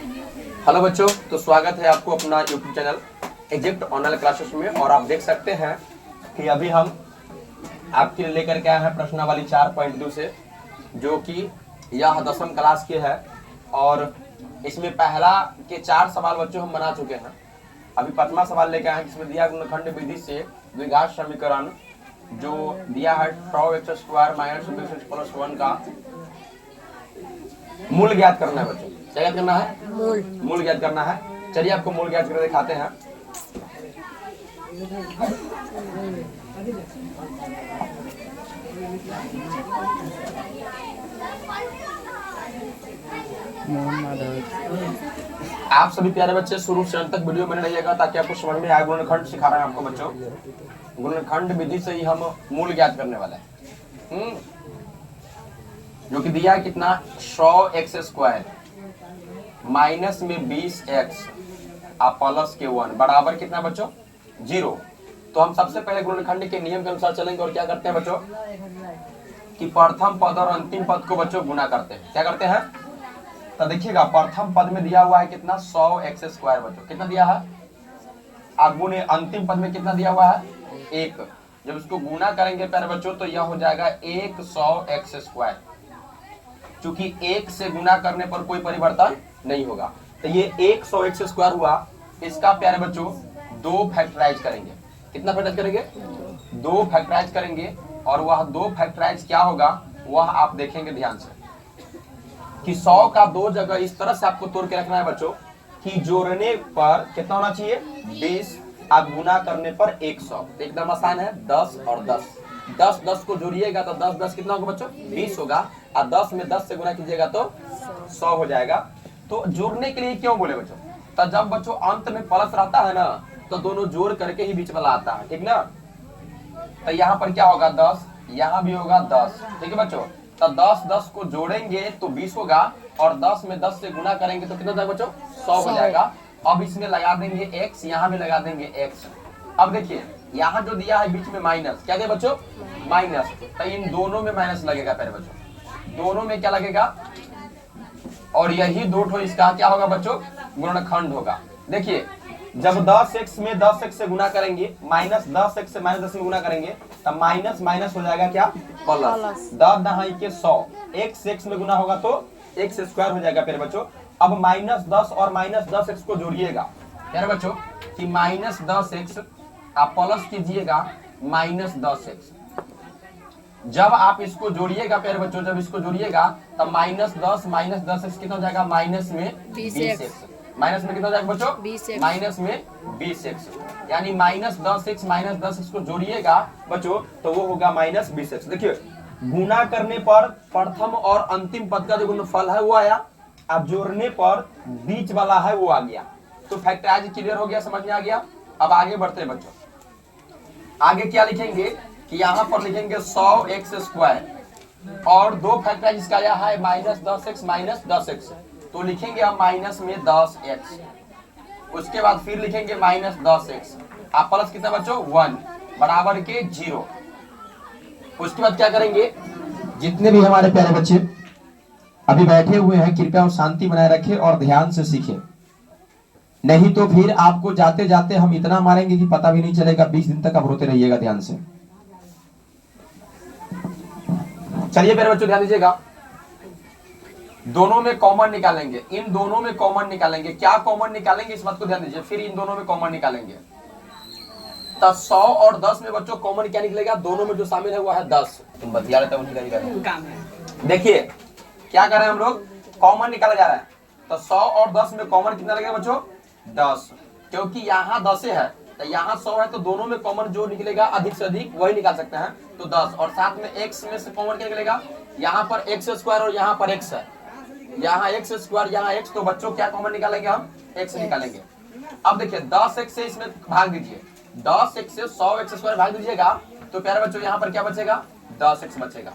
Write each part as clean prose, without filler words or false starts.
Hello बच्चों, तो स्वागत है आपको अपना YouTube channel Egypt online classes में। और आप देख सकते हैं कि अभी हम आपके लिए लेकर के आए हैं प्रश्नावली 4.2 से, जो कि यह 10वीं क्लास के है। और इसमें पहला के 4 सवाल बच्चों हम बना चुके हैं। अभी 5वां सवाल लेकर आए हैं, जिसमें दिया गुणनखंड विधि से द्विघात समीकरण जो दिया है 100x² - 2x + 1 का मूल ज्ञात करना है बच्चों। क्या ज्ञात करना है? मूल ज्ञात करना है। चलिए आपको मूल ज्ञात करके दिखाते हैं। आप सभी प्यारे बच्चे शुरू से अंत तक वीडियो बने रहिएगा ताकि आपको समझ में आए। गुणनखंड सिखा रहे हैं आपको बच्चों। गुणनखंड विधि से ही हम मूल ज्ञात करने वाले हैं, जो कि दिया है कितना 100x² माइनस में 20x प्लस के 1 बराबर कितना बच्चों 0। तो हम सबसे पहले गुणनखंड के नियम के अनुसार चलेंगे और क्या करते हैं बच्चों कि प्रथम पद और अंतिम पद को बच्चों गुना करते हैं। क्या करते हैं? तो देखिएगा, प्रथम पद में दिया हुआ है कितना 100x² बच्चों, कितना दिया है। अब गुणे अंतिम पद में कितना दिया हुआ है 1। जब इसको गुना करेंगे प्यारे बच्चों तो यह हो जाएगा 100x²। चूंकि 1 से गुना करने पर कोई परिवर्तन नहीं होगा, तो ये 100x² हुआ। इसका प्यारे बच्चों 2 फैक्टराइज करेंगे। कितना फैक्टराइज करेंगे? 2 फैक्टराइज करेंगे। और वह 2 फैक्टराइज क्या होगा वह आप देखेंगे ध्यान से कि 100 का 2 जगह इस तरह से आपको तोड़ के रखना है बच्चों कि जोड़ने पर कितना होना चाहिए 20, आप गुना करने पर 100। एकदम आसान है, 10 और 10। 10 को जोड़िएगा तो 10 कितना होगा बच्चों 20 होगा। और 10 में 10 से गुना कीजिएगा तो 100 हो जाएगा। तो जोड़ने के लिए क्यों बोले बच्चों? तो जब बच्चों अंत में प्लस रहता है ना तो दोनों जोड़ करके ही बीच वाला आता है, ठीक ना। तो यहाँ पर क्या होगा 10, यहाँ भी होगा 10, ठीक है बच्चों। तो 10 को जोड़ेंगे तो 20 होगा और 10 में 10 से गुना करेंगे तो कितना जाएगा बच्चों 100 हो जाएगा। अब इसमें लगा देंगे x, यहाँ भी लगा देंगे x। अब देखिए यहाँ जो दिया है बीच में माइनस, क्या दिया बच्चों माइनस। तो इन दोनों में माइनस लगेगा पहले बच्चों, दोनों में क्या लगेगा। और यही 2 ठो इसका क्या होगा बच्चों गुणनखंड होगा। देखिए जब 10x में 10x से गुना करेंगे माइनस 10x से -10 में गुना करेंगे तब माइनस माइनस हो जाएगा क्या प्लस। 10 दहाई के 100, x में गुना होगा तो x² हो जाएगा प्यारे बच्चों। अब -10 और -10x को जोड़िएगा प्यारे बच्चों कि -10x आप प्लस कीजिएगा -10x। जब आप इसको जोड़िएगा प्यारे बच्चों, जब इसको जोड़िएगा तब -10 -10x कितना हो जाएगा माइनस में 20x। माइनस में कितना हो जाएगा बच्चों माइनस में 20x। यानी -10x -10x को जोड़िएगा बच्चों तो वो होगा -20x। देखिए गुना करने पर प्रथम और अंतिम पद का जो गुणनफल है वो आया, अब जोड़ने पर बीच वाला है वो आ गया। तो फैक्टराइज क्लियर हो गया, समझ में आ गया। अब आगे बढ़ते हैं बच्चों। आगे क्या लिखेंगे कि यहाँ पर लिखेंगे 100x² और 2 फैक्टराइज इसका आया है -10x -10x। तो लिखेंगे हम माइनस में 10x, उसके बाद फिर लिखेंगे -10x आप प्लस कितना बच्चों 1 बराबर के 0। उसके बाद क्या करेंगे, जितने भी हमारे प्यारे बच्चे अभी बैठे हुए हैं कृपया शांति बनाए रखें और ध्यान से सीखें, नहीं तो फिर आपको जाते जाते हम इतना मारेंगे कि पता भी नहीं चलेगा। 20 दिन तक आप रोते रहिएगा ध्यान से। चलिए प्यारे बच्चों ध्यान दीजिएगा, दोनों में कॉमन निकालेंगे, इन दोनों में कॉमन निकालेंगे। क्या कॉमन निकालेंगे इस बात को ध्यान दीजिए। फिर इन दोनों में कॉमन निकालेंगे तो 100 और 10 में बच्चों कॉमन क्या निकलेगा, दोनों में जो शामिल है वो है 10। तुम बतिया रहे थे। देखिए क्या कर रहे हैं हम लोग, कॉमन निकाला जा रहा है। तो 100 और 10 में कॉमन कितना लगेगा बच्चों 10, क्योंकि यहाँ 10 है तो यहाँ 100 है तो दोनों में कॉमन जो निकलेगा अधिक से अधिक वही निकाल सकते हैं। तो 10 और साथ में x में से कॉमन क्या निकलेगा, यहाँ पर x² और यहाँ पर x है, यहाँ x² यहाँ x, तो बच्चों क्या कॉमन निकालेंगे हम x निकालेंगे। अब देखिए 10x से इसमें भाग दीजिए, 10x से 100x² भाग दीजिएगा तो प्यारे बच्चों यहाँ पर क्या बचेगा 10x बचेगा।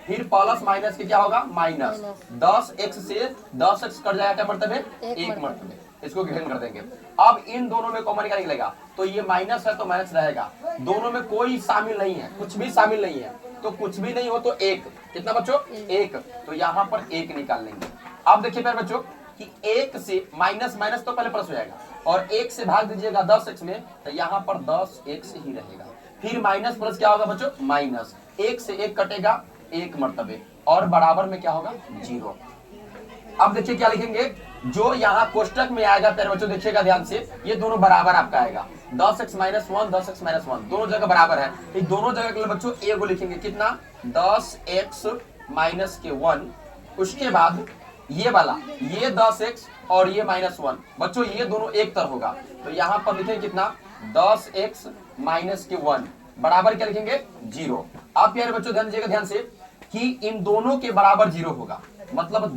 फिर प्लस माइनस के क्या होगा माइनस, 10x से 10x कट जाएगा क्या मर्तबे 1 मर्तबे, इसको ग्रहण कर देंगे। अब इन दोनों में कॉमन क्या निकलेगा, तो ये माइनस है तो माइनस रहेगा, दोनों में कोई शामिल नहीं है, कुछ भी शामिल नहीं है, तो कुछ भी नहीं हो तो 1, कितना बच्चों 1, तो यहाँ पर 1 निकाल लेंगे। अब देखिए प्यारे बच्चों कि 1 से माइनस माइनस तो पहले प्लस हो जाएगा, और 1 से भाग दीजिएगा 10x में, तो यहाँ पर 10x ही रहेगा। फिर माइनस प्लस क्या होगा बच्चों, माइनस, 1 से 1 कटेगा 1 मर्तबे, और बराबर में क्या होगा 0। अब देखिए क्या लिखेंगे, जो यहाँ कोष्टक में आएगा प्यारे बच्चों देखिएगा ध्यान से, ये दोनों बराबर आपका आएगा, 10x माइनस 1 10x माइनस 1 दोनों जगह बराबर है, ये दोनों जगह के लिए बच्चों ए को लिखेंगे कितना, 10x माइनस के 1, उसके बाद ये वाला, ये 10x और ये माइनस 1, बच्चों ये दोनों एक तरफ होगा, तो यहाँ पर लिखेंगे कितना, 10x माइनस के 1 बराबर क्या लिखेंगे 0। आप प्यारे बच्चों ध्यान दीजिएगा ध्यान से कि इन दोनों के बराबर 0 होगा, मतलब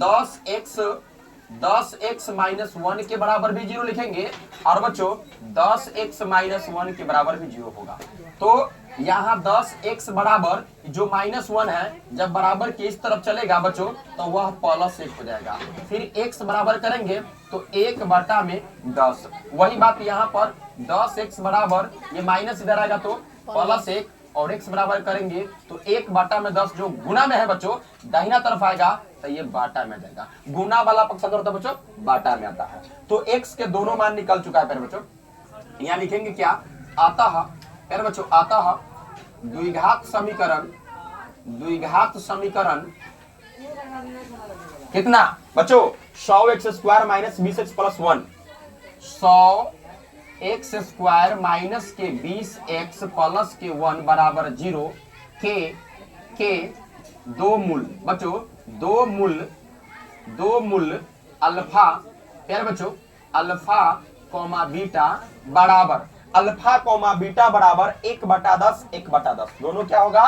10x माइनस 1 के बराबर भी 0 लिखेंगे, और बच्चों 10x माइनस 1 के बराबर भी 0 होगा। तो यहाँ 10x बराबर जो माइनस 1 है, जब बराबर के इस तरफ चलेगा बच्चों तो वह प्लस 1 हो जाएगा, फिर x बराबर करेंगे तो 1 बटा में 10, वही बात यहाँ पर 10x बराबर ये माइनस इधर आएगा तो प्लस 1, और x बराबर करेंगे तो 1 बाटा में 10 जो गुना में है बच्चों दाहिना तरफ आएगा तो ये बाटा में जाएगा, गुना वाला पक्ष अंदर होता है बच्चों बाटा में आता है। तो x के दोनों मान निकल चुका है प्यारे बच्चों, यहाँ लिखेंगे क्या, अतः प्यारे बच्चों अतः द्विघात समीकरण कितना बच्चों 100x square minus 20x plus 1, 100x square minus के 20x प्लस के 1 बराबर 0 के दो मूल बच्चों, दो मूल अल्फा प्यारे बच्चों अल्फा कॉमा बीटा बराबर, अल्फा कॉमा बीटा बराबर 1/10 1/10, दोनों क्या होगा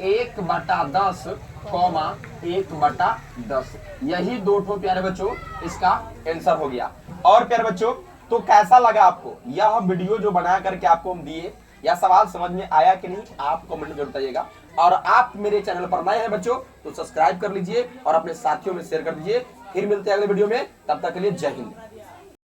1/10 कॉमा 1/10, यही दो ठो प्यारे बच्चों इसका आंसर हो गया। और प्यारे बच्चों तो कैसा लगा आपको यह वीडियो जो बना करके आपको हम दिए, या सवाल समझ में आया कि नहीं आप कमेंट में जरूर बताइएगा, और आप मेरे चैनल पर नए हैं बच्चों तो सब्सक्राइब कर लीजिए और अपने साथियों में शेयर कर दीजिए। फिर मिलते हैं अगले वीडियो में, तब तक के लिए जय हिंद।